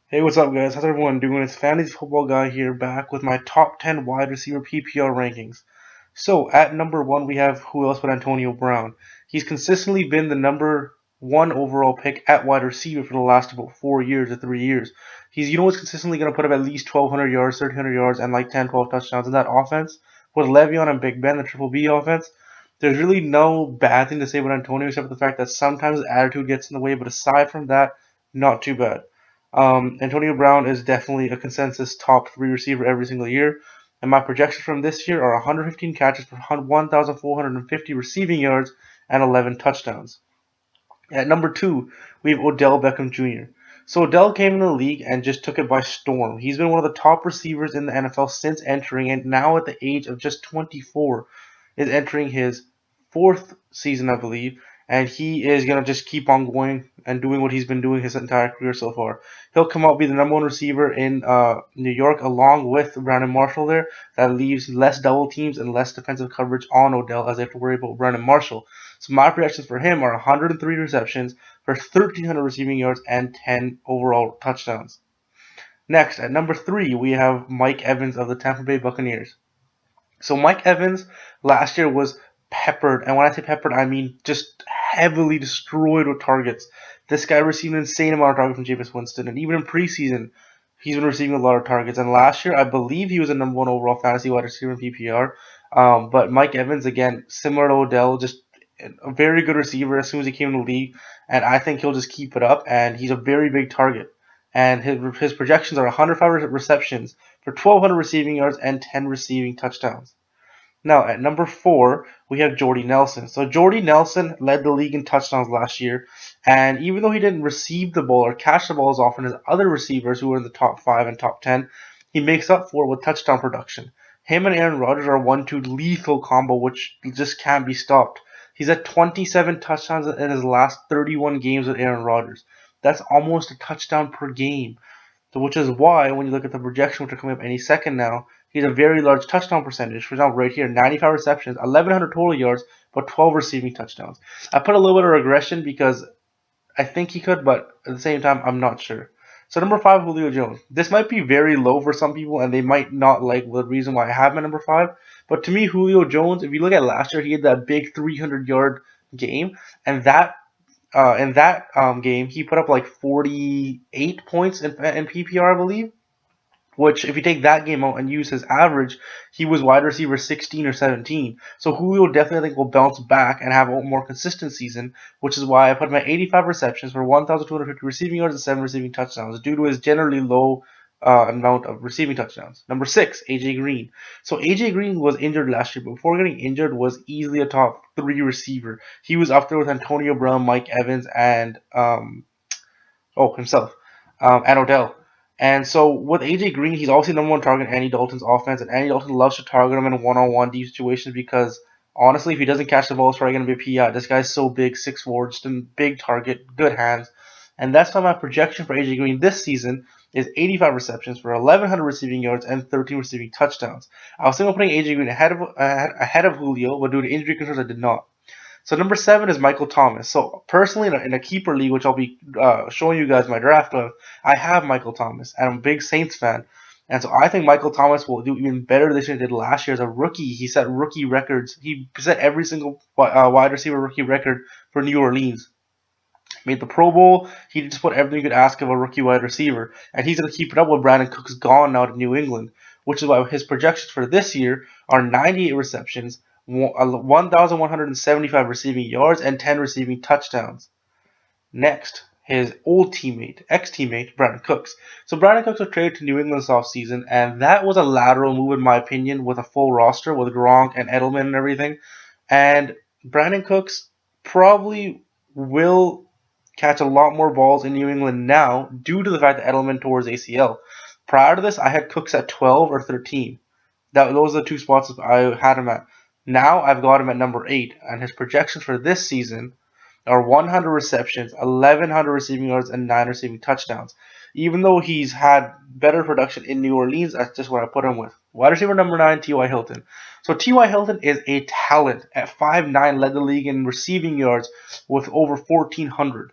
Hey, what's up, guys? How's everyone doing? It's Fantasy Football Guy here, back with my top 10 wide receiver PPR rankings. So, at number one, we have who else but Antonio Brown. He's consistently been the number one overall pick at wide receiver for the last about 4 years or 3 years. He's consistently going to put up at least 1,200 yards, 1,300 yards, and like 10, 12 touchdowns in that offense. With Le'Veon and Big Ben, the Triple B offense, there's really no bad thing to say about Antonio except for the fact that sometimes his attitude gets in the way, but aside from that, not too bad. Antonio Brown is definitely a consensus top three receiver every single year, and my projections from this year are 115 catches for 1,450 receiving yards and 11 touchdowns. At number two, we have Odell Beckham Jr. So Odell came in the league and just took it by storm. He's been one of the top receivers in the NFL since entering, and now at the age of just 24, is entering his fourth season, I believe, and he is gonna just keep on going and doing what he's been doing his entire career so far. He'll come out be the number one receiver in New York, along with Brandon Marshall there. That leaves less double teams and less defensive coverage on Odell as they have to worry about Brandon Marshall. So my projections for him are 103 receptions for 1,300 receiving yards and 10 overall touchdowns. Next, at number three, we have Mike Evans of the Tampa Bay Buccaneers. So Mike Evans last year was peppered, and when I say peppered, I mean just heavily destroyed with targets. This guy received an insane amount of targets from Jameis Winston, and even in preseason, he's been receiving a lot of targets. And last year, I believe he was a number one overall fantasy wide receiver in PPR. But Mike Evans, again, similar to Odell, just a very good receiver as soon as he came in the league, and I think he'll just keep it up. And he's a very big target. And his projections are 105 receptions for 1,200 receiving yards and 10 receiving touchdowns. Now, at number four, we have Jordy Nelson. So Jordy Nelson led the league in touchdowns last year, and even though he didn't receive the ball or catch the ball as often as other receivers who were in the top 5 and top 10, he makes up for it with touchdown production. Him and Aaron Rodgers are a 1-2 lethal combo, which just can't be stopped. He's at 27 touchdowns in his last 31 games with Aaron Rodgers. That's almost a touchdown per game. So which is why when you look at the projection, which are coming up any second now, he's a very large touchdown percentage. For example, right here, 95 receptions, 1,100 total yards, but 12 receiving touchdowns. I put a little bit of regression because I think he could, but at the same time, I'm not sure. So number five, Julio Jones. This might be very low for some people, and they might not like the reason why I have him at number five. But to me, Julio Jones, if you look at last year, he had that big 300-yard game, and that game, he put up like 48 points in PPR, I believe. Which, if you take that game out and use his average, he was wide receiver 16 or 17. So Julio definitely, I think, will bounce back and have a more consistent season, which is why I put him at 85 receptions for 1,250 receiving yards and 7 receiving touchdowns due to his generally low amount of receiving touchdowns. Number six, AJ Green. So AJ Green was injured last year, but before getting injured, was easily a top three receiver. He was up there with Antonio Brown, Mike Evans, and himself, and Odell. And so with AJ Green, he's obviously number one target in Andy Dalton's offense, and Andy Dalton loves to target him in one-on-one deep situations because honestly, if he doesn't catch the ball, it's probably going to be a PI. This guy's so big, 6'4", just a big target, good hands. And that's why my projection for AJ Green this season is 85 receptions for 1,100 receiving yards and 13 receiving touchdowns. I was thinking of putting AJ Green ahead of Julio, but due to injury concerns, I did not. So number seven is Michael Thomas. So personally, in a keeper league, which I'll be showing you guys my draft of, I have Michael Thomas, and I'm a big Saints fan. And so I think Michael Thomas will do even better this year than he did last year as a rookie. He set rookie records. He set every single wide receiver rookie record for New Orleans. Made the Pro Bowl. He just put everything you could ask of a rookie wide receiver. And he's going to keep it up with Brandon Cooks gone now to New England, which is why his projections for this year are 98 receptions, 1,175 receiving yards, and 10 receiving touchdowns. Next, his ex-teammate, Brandon Cooks. So Brandon Cooks was traded to New England this offseason, and that was a lateral move in my opinion with a full roster with Gronk and Edelman and everything. And Brandon Cooks probably will catch a lot more balls in New England now due to the fact that Edelman tore his ACL. Prior to this, I had Cooks at 12 or 13. Those are the two spots I had him at. Now I've got him at number 8, and his projections for this season are 100 receptions, 1,100 receiving yards, and 9 receiving touchdowns. Even though he's had better production in New Orleans, that's just what I put him with. Wide receiver number 9, T.Y. Hilton. So T.Y. Hilton is a talent. At 5'9", led the league in receiving yards with over 1,400.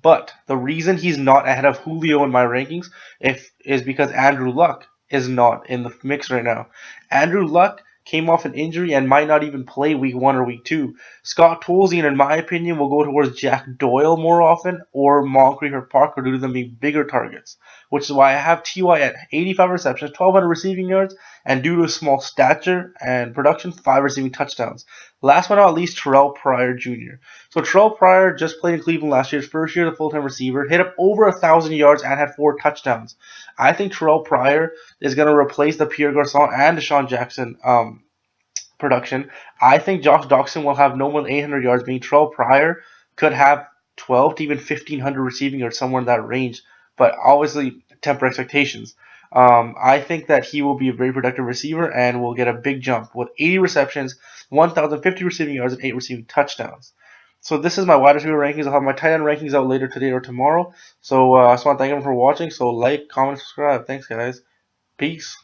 But the reason he's not ahead of Julio in my rankings is because Andrew Luck is not in the mix right now. Andrew Luck came off an injury and might not even play week 1 or week 2. Scott Tolzien, in my opinion, will go towards Jack Doyle more often or Moncrief or Parker due to them being bigger targets, which is why I have Ty at 85 receptions, 1,200 receiving yards, and due to his small stature and production, 5 receiving touchdowns. Last but not least, Terrelle Pryor Jr. So Terrelle Pryor just played in Cleveland last year, his first year as a full-time receiver, hit up over 1,000 yards and had 4 touchdowns. I think Terrelle Pryor is going to replace the Pierre Garçon and Deshaun Jackson production. I think Josh Doctson will have no more than 800 yards, meaning Terrelle Pryor could have 12 to even 1,500 receiving yards, somewhere in that range. But obviously, temper expectations. I think that he will be a very productive receiver and will get a big jump with 80 receptions, 1,050 receiving yards, and 8 receiving touchdowns. So this is my wide receiver rankings. I'll have my tight end rankings out later today or tomorrow. So I just want to thank everyone for watching. So like, comment, subscribe. Thanks, guys. Peace.